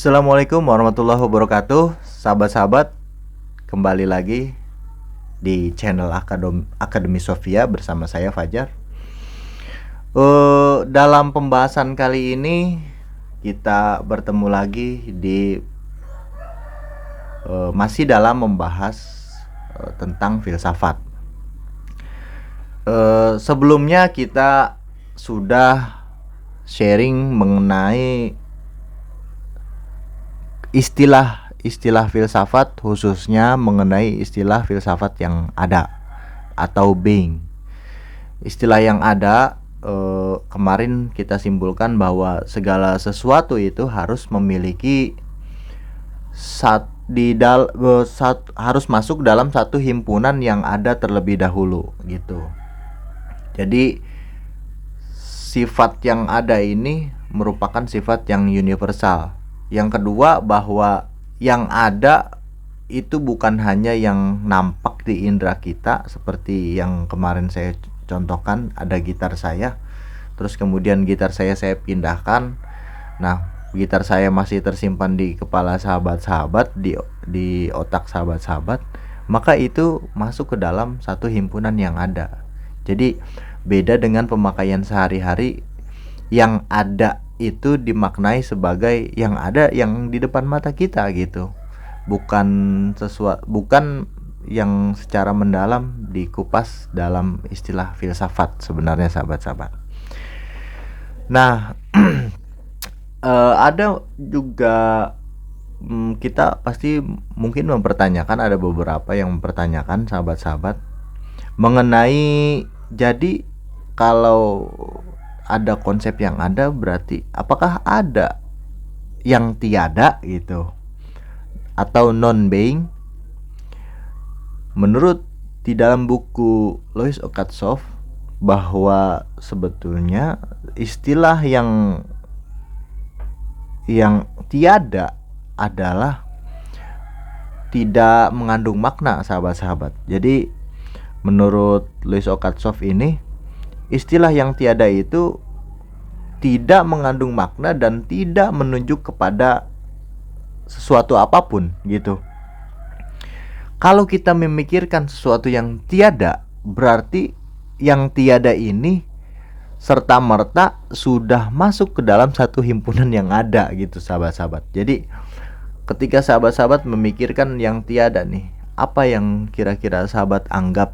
Assalamualaikum warahmatullahi wabarakatuh. Sahabat-sahabat, kembali lagi di channel Akademi Sofia bersama saya Fajar. Dalam pembahasan kali ini kita bertemu lagi di masih dalam membahas tentang filsafat. Sebelumnya kita sudah sharing mengenai istilah filsafat, khususnya mengenai istilah filsafat yang ada atau being. Istilah yang ada, kemarin kita simpulkan bahwa segala sesuatu itu harus memiliki harus masuk dalam satu himpunan yang ada terlebih dahulu gitu. Jadi sifat yang ada ini merupakan sifat yang universal. Yang kedua, bahwa yang ada itu bukan hanya yang nampak di indera kita, seperti yang kemarin saya contohkan, ada gitar saya, terus kemudian gitar saya pindahkan. Nah, gitar saya masih tersimpan di kepala sahabat-sahabat, di otak sahabat-sahabat, maka itu masuk ke dalam satu himpunan yang ada. Jadi beda dengan pemakaian sehari-hari, yang ada itu dimaknai sebagai yang ada yang di depan mata kita gitu, bukan yang secara mendalam dikupas dalam istilah filsafat sebenarnya, sahabat-sahabat. Nah, ada juga kita pasti mungkin mempertanyakan, ada beberapa yang mempertanyakan, sahabat-sahabat, mengenai jadi kalau ada konsep yang ada, berarti apakah ada yang tiada gitu atau non-being? Menurut di dalam buku Louis Oakatsoff, bahwa sebetulnya istilah yang tiada adalah tidak mengandung makna, sahabat-sahabat. Jadi menurut Louis Oakatsoff ini, istilah yang tiada itu tidak mengandung makna dan tidak menunjuk kepada sesuatu apapun gitu. Kalau kita memikirkan sesuatu yang tiada, berarti yang tiada ini serta-merta sudah masuk ke dalam satu himpunan yang ada gitu, sahabat-sahabat. Jadi ketika sahabat-sahabat memikirkan yang tiada nih, apa yang kira-kira sahabat anggap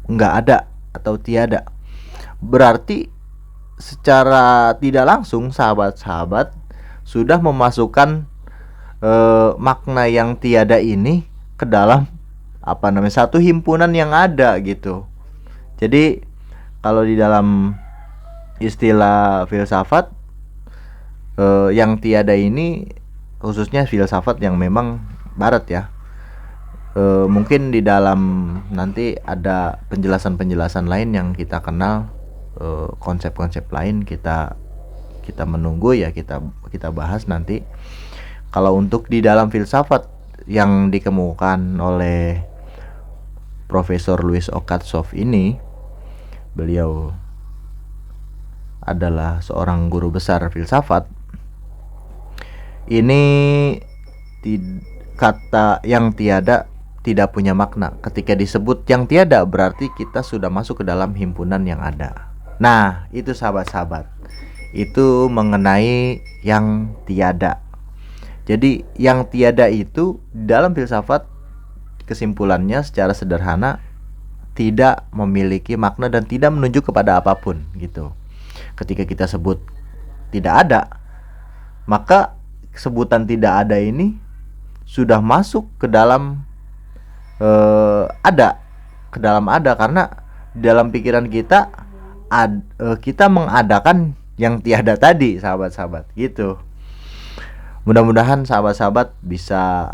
nggak ada atau tiada? Berarti secara tidak langsung sahabat-sahabat sudah memasukkan makna yang tiada ini ke dalam satu himpunan yang ada gitu. Jadi kalau di dalam istilah filsafat, yang tiada ini khususnya filsafat yang memang barat ya, mungkin di dalam nanti ada penjelasan-penjelasan lain yang kita kenal, konsep-konsep lain kita menunggu ya, kita bahas nanti. Kalau untuk di dalam filsafat yang dikemukakan oleh Profesor Louis Oakatsoff ini, beliau adalah seorang guru besar filsafat. Ini kata yang tiada tidak punya makna. Ketika disebut yang tiada, berarti kita sudah masuk ke dalam himpunan yang ada. Nah, itu sahabat-sahabat, itu mengenai yang tiada. Jadi yang tiada itu dalam filsafat, kesimpulannya secara sederhana, tidak memiliki makna dan tidak menunjuk kepada apapun gitu. Ketika kita sebut tidak ada, maka sebutan tidak ada ini sudah masuk ke dalam ada, karena dalam pikiran kita kita mengadakan yang tiada tadi, sahabat-sahabat gitu. Mudah-mudahan sahabat-sahabat bisa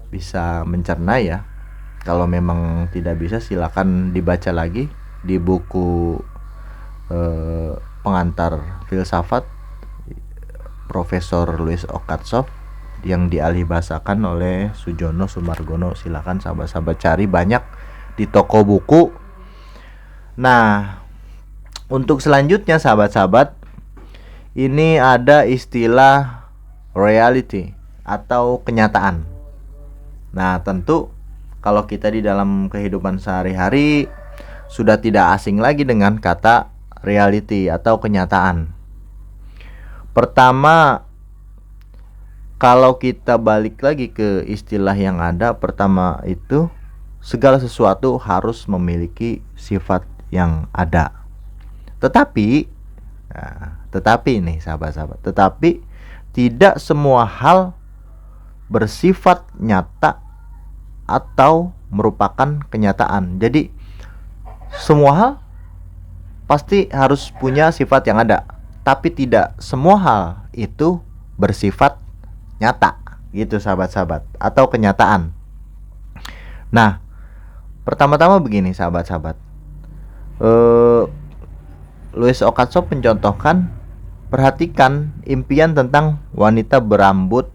bisa mencerna ya. Kalau memang tidak bisa, silakan dibaca lagi di buku pengantar filsafat Profesor Louis Oakatsoff yang dialihbahasakan oleh Sujono Sumargono. Silakan sahabat-sahabat cari, banyak di toko buku. Nah, untuk selanjutnya sahabat-sahabat, ini ada istilah reality atau kenyataan. Nah, tentu kalau kita di dalam kehidupan sehari-hari sudah tidak asing lagi dengan kata reality atau kenyataan. Pertama, kalau kita balik lagi ke istilah yang ada, pertama itu segala sesuatu harus memiliki sifat yang ada. Tetapi nih sahabat-sahabat, tetapi tidak semua hal bersifat nyata atau merupakan kenyataan. Jadi semua hal pasti harus punya sifat yang ada, tapi tidak semua hal itu bersifat nyata, gitu sahabat-sahabat, atau kenyataan. Nah, pertama-tama begini sahabat-sahabat, Louis Ocansop mencontohkan, perhatikan impian tentang wanita berambut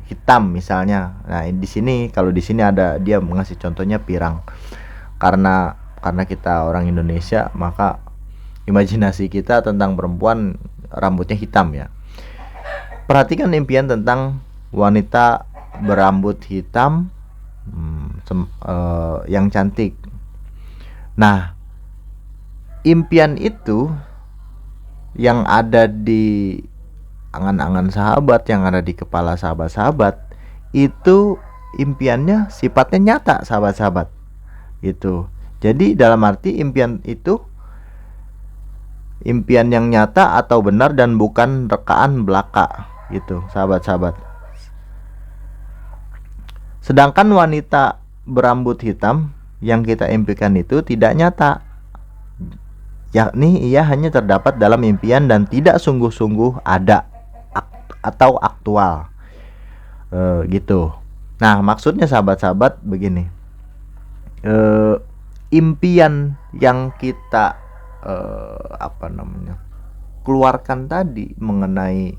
hitam misalnya. Nah, di sini kalau di sini ada dia mengasih contohnya pirang. Karena kita orang Indonesia, maka imajinasi kita tentang perempuan rambutnya hitam ya. Perhatikan impian tentang wanita berambut hitam yang cantik. Nah, impian itu yang ada di angan-angan sahabat, yang ada di kepala sahabat-sahabat, itu impiannya sifatnya nyata sahabat-sahabat gitu. Jadi dalam arti impian itu impian yang nyata atau benar dan bukan rekaan belaka gitu sahabat-sahabat. Sedangkan wanita berambut hitam yang kita impikan itu tidak nyata, yakni ia hanya terdapat dalam impian dan tidak sungguh-sungguh ada atau aktual gitu. Nah, maksudnya sahabat-sahabat begini, impian yang kita keluarkan tadi mengenai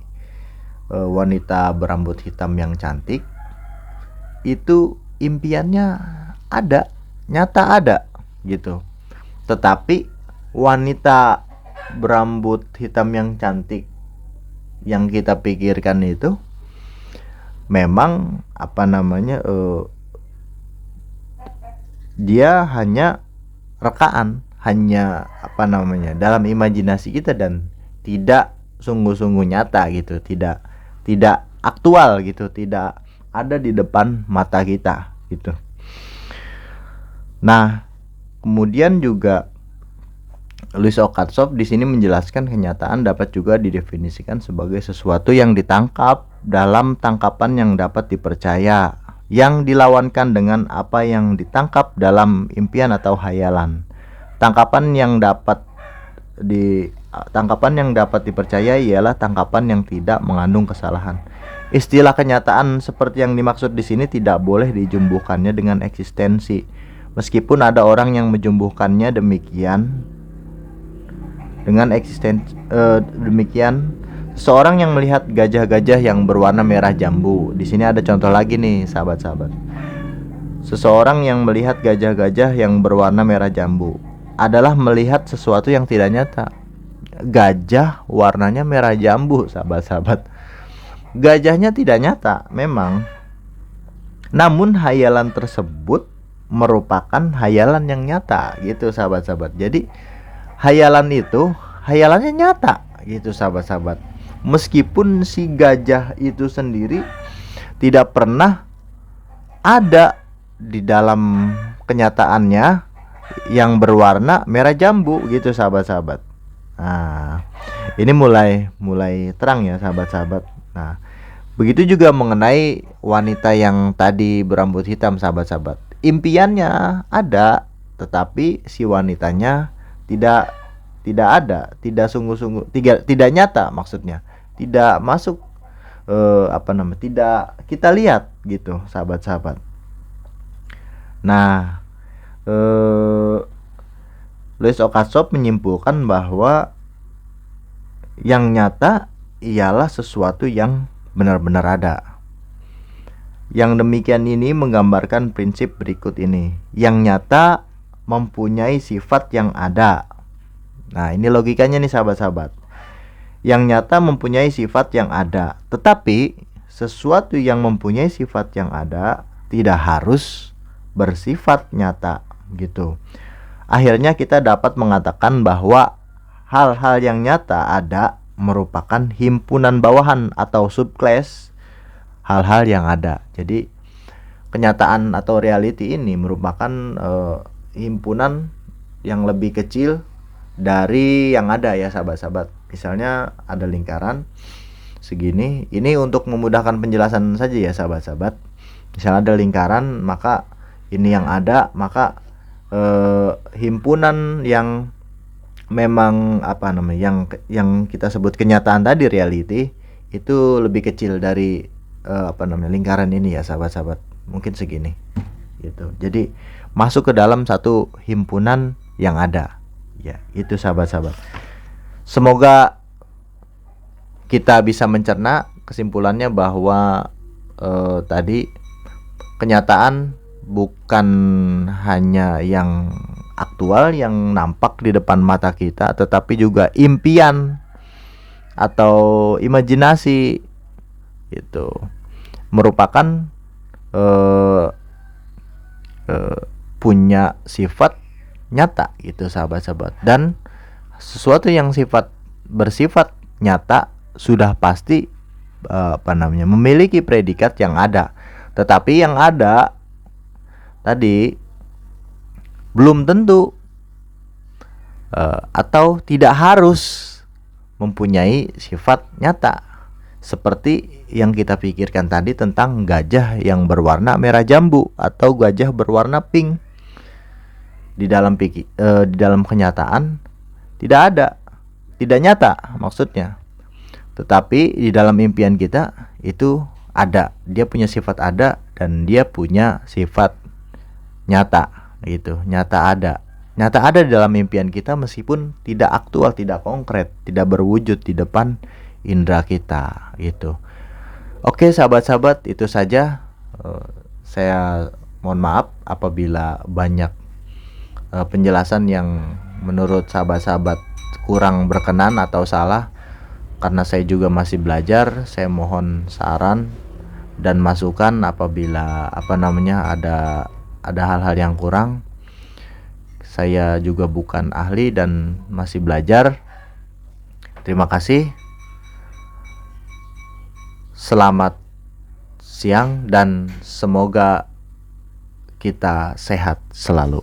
wanita berambut hitam yang cantik, itu impiannya ada, nyata ada gitu. Tetapi wanita berambut hitam yang cantik yang kita pikirkan itu memang dia hanya rekaan, hanya dalam imajinasi kita dan tidak sungguh-sungguh nyata gitu, tidak aktual gitu, tidak ada di depan mata kita gitu. Nah, kemudian juga Louis Ocansop di sini menjelaskan kenyataan dapat juga didefinisikan sebagai sesuatu yang ditangkap dalam tangkapan yang dapat dipercaya, yang dilawankan dengan apa yang ditangkap dalam impian atau hayalan. Tangkapan yang dapat dipercaya ialah tangkapan yang tidak mengandung kesalahan. Istilah kenyataan seperti yang dimaksud di sini tidak boleh dijumbuhkannya dengan eksistensi. Meskipun ada orang yang menjumbuhkannya demikian, seorang yang melihat gajah-gajah yang berwarna merah jambu. Di sini ada contoh lagi nih sahabat-sahabat. Seseorang yang melihat gajah-gajah yang berwarna merah jambu adalah melihat sesuatu yang tidak nyata. Gajah warnanya merah jambu sahabat-sahabat. Gajahnya tidak nyata memang, namun hayalan tersebut merupakan hayalan yang nyata gitu sahabat-sahabat. Jadi hayalannya nyata gitu sahabat-sahabat. Meskipun si gajah itu sendiri tidak pernah ada di dalam kenyataannya yang berwarna merah jambu gitu sahabat-sahabat. Nah, ini mulai terang ya sahabat-sahabat. Nah, begitu juga mengenai wanita yang tadi berambut hitam sahabat-sahabat. Impiannya ada, tetapi si wanitanya tidak ada, tidak sungguh-sungguh, tidak nyata, maksudnya tidak masuk tidak kita lihat gitu sahabat-sahabat. Nah, Louis Ocansop menyimpulkan bahwa yang nyata ialah sesuatu yang benar-benar ada. Yang demikian ini menggambarkan prinsip berikut ini. Yang nyata mempunyai sifat yang ada. Nah, ini logikanya nih sahabat-sahabat. yang nyata mempunyai sifat yang ada. Tetapi sesuatu yang mempunyai sifat yang ada tidak harus bersifat nyata gitu. Akhirnya kita dapat mengatakan bahwa hal-hal yang nyata ada merupakan himpunan bawahan atau subclass hal-hal yang ada. Jadi kenyataan atau reality ini merupakan himpunan yang lebih kecil dari yang ada ya sahabat-sahabat. Misalnya ada lingkaran segini, ini untuk memudahkan penjelasan saja ya sahabat-sahabat. Misalnya ada lingkaran, maka ini yang ada, maka himpunan yang memang yang kita sebut kenyataan tadi, reality, itu lebih kecil dari lingkaran ini ya sahabat-sahabat. Mungkin segini gitu. Jadi masuk ke dalam satu himpunan yang ada. Ya, itu sahabat-sahabat. Semoga kita bisa mencerna kesimpulannya bahwa tadi kenyataan bukan hanya yang aktual yang nampak di depan mata kita, tetapi juga impian atau imajinasi itu merupakan punya sifat nyata gitu sahabat-sahabat. Dan sesuatu yang bersifat nyata sudah pasti memiliki predikat yang ada. Tetapi yang ada tadi belum tentu atau tidak harus mempunyai sifat nyata. Seperti yang kita pikirkan tadi tentang gajah yang berwarna merah jambu atau gajah berwarna pink. Di dalam kenyataan tidak ada, tidak nyata maksudnya. Tetapi di dalam impian kita itu ada, dia punya sifat ada dan dia punya sifat nyata gitu. Nyata ada di dalam impian kita meskipun tidak aktual, tidak konkret, tidak berwujud di depan indera kita gitu. Oke sahabat-sahabat, itu saja. Saya mohon maaf apabila banyak penjelasan yang menurut sahabat-sahabat kurang berkenan atau salah, karena saya juga masih belajar. Saya mohon saran dan masukan apabila ada hal-hal yang kurang. Saya juga bukan ahli dan masih belajar. Terima kasih. Selamat siang dan semoga kita sehat selalu.